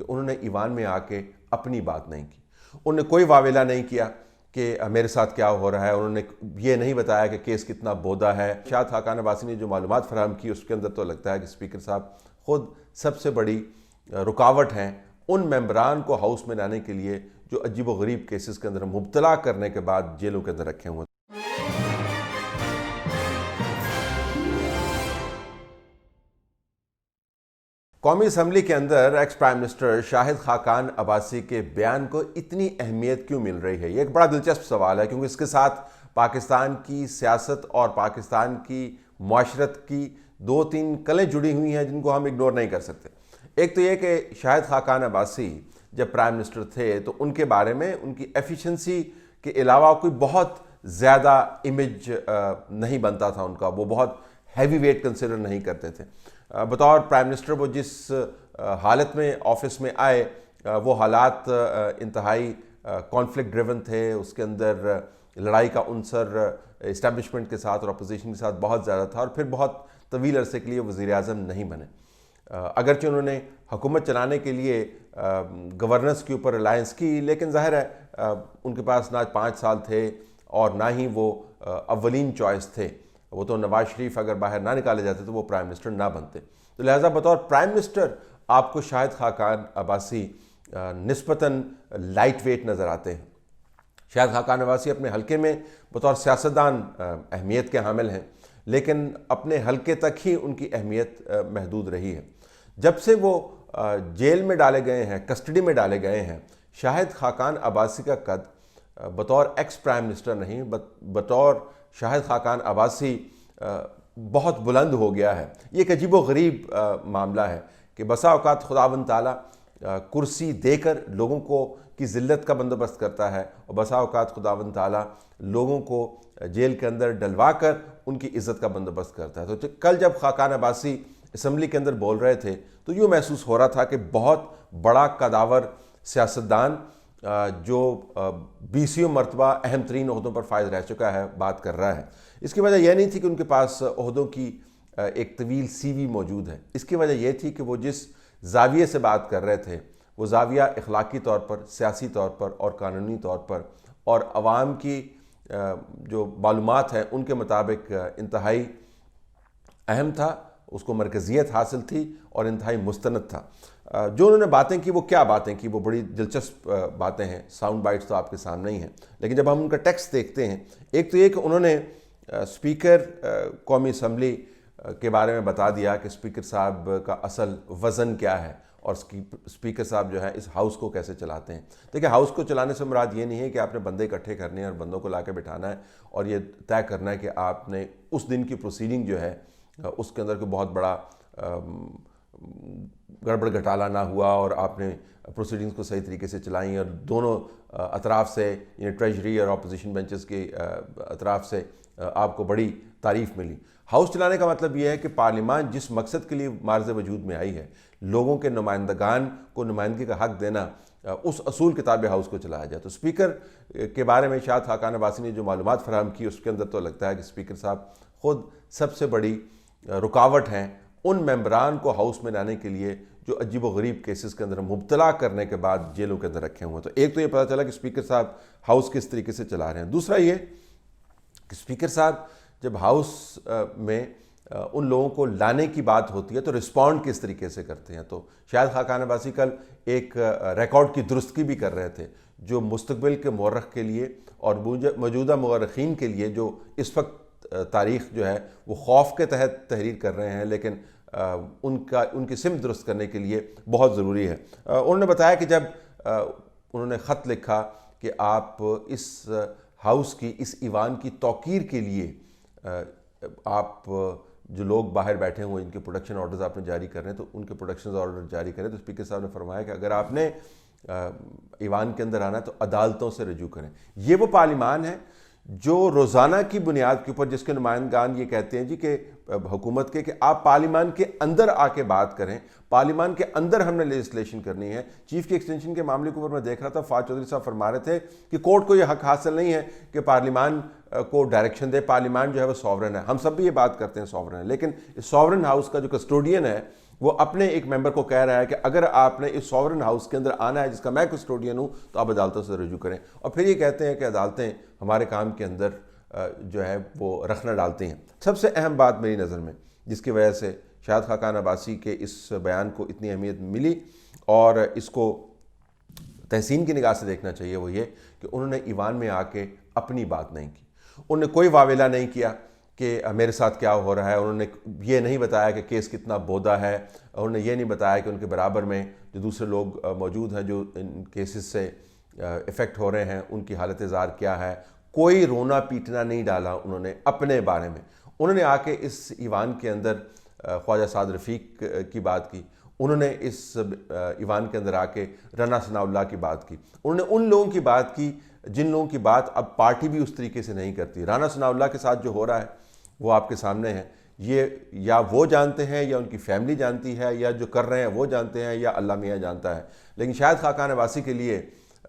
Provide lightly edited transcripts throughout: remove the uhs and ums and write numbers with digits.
कि उन्होंने ईवान में आके अपनी बात नहीं की। उन्होंने कोई वावेला नहीं किया कि मेरे साथ क्या हो रहा है। उन्होंने ये नहीं बताया कि केस कितना बोदा है। शाहिद खाकान अब्बासी ने जो मालूमात फराहम की उसके अंदर तो लगता है कि स्पीकर साहब खुद सबसे बड़ी रुकावट हैं उन मेंबरान को हाउस में लाने के लिए जो अजीब व गरीब केसेस के अंदर मुब्तला करने के बाद जेलों के अंदर रखे हुए। कौमी असम्बली के अंदर ex prime minister Shahid Khaqan Abbasi के बयान को इतनी अहमियत क्यों मिल रही है, ये एक बड़ा दिलचस्प सवाल है, क्योंकि इसके साथ पाकिस्तान की सियासत और पाकिस्तान की माशरत की दो तीन कलें जुड़ी हुई हैं जिनको हम इग्नोर नहीं कर सकते। एक तो ये कि शाहिद खाकान अब्बासी जब प्राइम मिनिस्टर थे तो उनके बारे में उनकी एफिशिएंसी के अलावा कोई बहुत ज़्यादा इमेज नहीं बनता था उनका, वो बहुत हैवी वेट कंसिडर नहीं करते थे। बतौर प्राइम मिनिस्टर वो जिस हालत में ऑफिस में आए वो हालात इंतहाई कॉन्फ्लिक्ट ड्रिवन थे, उसके अंदर लड़ाई का उनसर इस्टेब्लिशमेंट के साथ और अपोजिशन के साथ बहुत ज़्यादा था और फिर बहुत तवील अरसे के लिए वज़ीर आज़म नहीं बने। अगरचे उन्होंने हुकूमत चलाने के लिए गवर्नेंस के ऊपर रिलायंस की, लेकिन ज़ाहिर है उनके पास ना 5 साल थे और ना ही वो अव्वलीन चॉइस थे। वो तो नवाज शरीफ अगर बाहर ना निकाले जाते तो वो प्राइम मिनिस्टर ना बनते। तो लिहाजा बतौर प्राइम मिनिस्टर आपको शाहिद खाकान अब्बासी निस्बतन लाइट वेट नज़र आते हैं। शाहिद खाकान अब्बासी अपने हल्के में बतौर सियासतदान अहमियत के हामिल हैं, लेकिन अपने हल्के तक ही उनकी अहमियत महदूद रही है। जब से वो जेल में डाले गए हैं, कस्टडी में डाले गए हैं, शाहिद खाकान अब्बासी का कद बतौर एक्स प्राइम मिनिस्टर नहीं बतौर शाहिद खाकान अब्बासी बहुत बुलंद हो गया है। ये एक अजीब व गरीब मामला है कि बसा औकात खुदावंद ताला कुर्सी देकर लोगों को की ज़िल्लत का बंदोबस्त करता है और बसा औकात खुदावंद ताला लोगों को जेल के अंदर डलवा कर उनकी इज़्ज़त का बंदोबस्त करता है। तो कल जब खाकान अब्बासी असम्बली के अंदर बोल रहे थे तो यूँ महसूस हो रहा था कि बहुत बड़ा कदावर सियासतदान जो 20 मरतबा अहम तरीन ओहदों पर फायद रह चुका है बात कर रहा है। इसकी वजह यह नहीं थी कि उनके पास ओहदों की एक तवील CV मौजूद है। इसकी वजह यह थी कि वो जिस जाविये से बात कर रहे थे वो जाविया अखलाकी तौर पर, सियासी तौर पर और कानूनी तौर पर और अवाम की जो मालूमात हैं उनके मुताबिक इंतहाई अहम था, उसको मरकज़ियत हासिल थी और इंतहाई मुस्तनद था। जो उन्होंने बातें की वो क्या बातें की, वो बड़ी दिलचस्प बातें हैं। साउंड बाइट्स तो आपके सामने ही हैं, लेकिन जब हम उनका टेक्स्ट देखते हैं, एक तो ये कि उन्होंने स्पीकर कौमी असम्बली के बारे में बता दिया कि स्पीकर साहब का असल वज़न क्या है और स्पीकर साहब जो है इस हाउस को कैसे चलाते हैं। देखिए, हाउस को चलाने से मुराद ये नहीं है कि आपने बंदे इकट्ठे करने हैं और बंदों को ला के बिठाना है और ये तय करना है कि आपने उस दिन की प्रोसीडिंग जो है उसके अंदर कोई बहुत बड़ा गड़बड़ घटाला ना हुआ और आपने प्रोसीडिंग्स को सही तरीके से चलाई और दोनों अतराफ़ से यानी ट्रेजरी और अपोजिशन बेंचेस के अतराफ़ से आपको बड़ी तारीफ़ मिली। हाउस चलाने का मतलब यह है कि पार्लियामान जिस मकसद के लिए मार्ज़ वजूद में आई है, लोगों के नुमाइंदगान को नुमाइंदगी का हक़ देना, उस असूल के ताबे हाउस को चलाया जाए। तो स्पीकर के बारे में शाहिद खाकान अब्बासी ने जो मालूमात फराहम की उसके अंदर तो लगता है कि स्पीकर साहब खुद सबसे बड़ी रुकावट हैं उन मेंबरान को हाउस में लाने के लिए जो अजीब व गरीब केसेस के अंदर मुब्तला करने के बाद जेलों के अंदर रखे हुए हैं। तो एक तो ये पता चला कि स्पीकर साहब हाउस किस तरीके से चला रहे हैं। दूसरा ये कि स्पीकर साहब जब हाउस में उन लोगों को लाने की बात होती है तो रिस्पॉन्ड किस तरीके से करते हैं। तो शाहिद खाकान अब्बासी कल एक रिकॉर्ड की दुरुस्तगी भी कर रहे थे जो मुस्तकबिल के मौरख के लिए और मौजूदा मौरखीन के लिए जो इस वक्त तारीख़ जो है वो खौफ के तहत तहरीर कर रहे हैं, लेकिन उनकी सिमत दुरुस्त करने के लिए बहुत ज़रूरी है। उन्होंने बताया कि जब उन्होंने ख़त लिखा कि आप इस हाउस की, इस ईवान की तौकीर के लिए आप जो लोग बाहर बैठे हुए इनके प्रोडक्शन ऑर्डर्स आपने जारी कर रहे हैं तो उनके प्रोडक्शन ऑर्डर जारी करें। तो स्पीकर साहब ने फरमाया कि अगर आपने ईवान के अंदर आना है तो अदालतों से रजू करें। ये वो पार्लियामान है जो रोज़ाना की बुनियाद के ऊपर, जिसके नुमाइंदगान ये कहते हैं जी कि हुकूमत के कि आप पार्लियामान के अंदर आके बात करें, पार्लियामान के अंदर हमने लेजिस्लेशन करनी है। चीफ की एक्सटेंशन के मामले के ऊपर मैं देख रहा था, फ़ाज़ चौधरी साहब फरमा रहे थे कि कोर्ट को यह हक हासिल नहीं है कि पार्लियामान को डायरेक्शन दे, पार्लियामान जो है वो सॉवरन है। हम सब भी ये बात करते हैं सॉवरन है, लेकिन सॉवरन हाउस का जो कस्टोडियन है वो अपने एक मेंबर को कह रहा है कि अगर आपने इस सॉवरेन हाउस के अंदर आना है जिसका मैं कस्टोडियन हूँ तो आप अदालतों से रुजू करें। और फिर ये कहते हैं कि अदालतें हमारे काम के अंदर जो है वो रखना डालती हैं। सबसे अहम बात मेरी नज़र में जिसकी वजह से शाहिद खाकान अब्बासी के इस बयान को इतनी अहमियत मिली और इसको तहसीन की निगाह से देखना चाहिए, वो ये कि उन्होंने ईवान में आके अपनी बात नहीं की। उन्होंने कोई वावेला नहीं किया कि मेरे साथ क्या हो रहा है। उन्होंने ये नहीं बताया कि केस कितना बोदा है। उन्होंने ये नहीं बताया कि उनके बराबर में जो दूसरे लोग मौजूद हैं जो इन केसेस से इफ़ेक्ट हो रहे हैं उनकी हालत ज़ार क्या है। कोई रोना पीटना नहीं डाला उन्होंने अपने बारे में। उन्होंने आके इस ईवान के अंदर ख्वाजा साद रफ़ीक की बात की। उन्होंने इस ईवान के अंदर आके राना सनाउल्लाह की बात की। उन्होंने उन लोगों की बात की जिन लोगों की बात अब पार्टी भी उस तरीके से नहीं करती। राना सनाउल्लाह के साथ जो हो रहा है वो आपके सामने है। ये या वो जानते हैं या उनकी फैमिली जानती है या जो कर रहे हैं वो जानते हैं या अल्लाह मियाँ जानता है। लेकिन शाहिद खाकान अब्बासी के लिए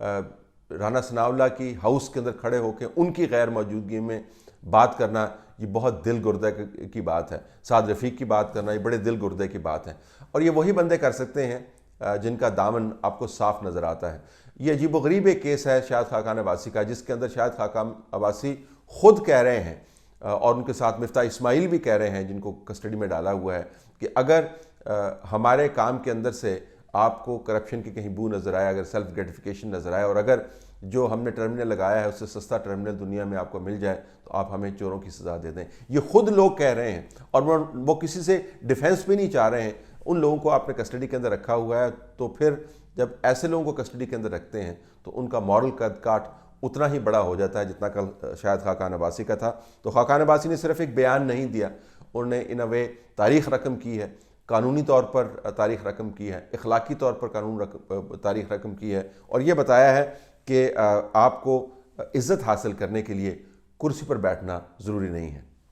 राना सनाउल्लाह की हाउस के अंदर खड़े होकर उनकी गैर मौजूदगी में बात करना ये बहुत दिल गुर्दे की बात है। साद रफ़ीक की बात करना ये बड़े दिल गुर्दे की बात है। और ये वही बंदे कर सकते हैं जिनका दामन आपको साफ नज़र आता है। ये अजीबोगरीब एक केस है शाहिद खाकान अब्बासी का, जिसके अंदर शाहिद खाकान अब्बासी खुद कह रहे हैं और उनके साथ मिफ्ता इस्माइल भी कह रहे हैं जिनको कस्टडी में डाला हुआ है कि अगर हमारे काम के अंदर से आपको करप्शन की कहीं बू नज़र आए, अगर सेल्फ ग्रेटिफिकेशन नज़र आए और अगर जो हमने टर्मिनल लगाया है उससे सस्ता टर्मिनल दुनिया में आपको मिल जाए तो आप हमें चोरों की सज़ा दे दें। ये खुद लोग कह रहे हैं और वो किसी से डिफेंस भी नहीं चाह रहे हैं। उन लोगों को आपने कस्टडी के अंदर रखा हुआ है तो फिर जब ऐसे लोगों को कस्टडी के अंदर रखते हैं तो उनका मॉरल कद काट उतना ही बड़ा हो जाता है जितना कल शाहिद खाकान अब्बासी का था। तो खाकान अब्बासी ने सिर्फ एक बयान नहीं दिया, उन्होंने इन अ वे तारीख़ रकम की है, कानूनी तौर पर तारीख़ रकम की है, इखलाकी तौर पर तारीख़ रकम की है और ये बताया है कि आपको इज़्ज़त हासिल करने के लिए कुर्सी पर बैठना ज़रूरी नहीं है।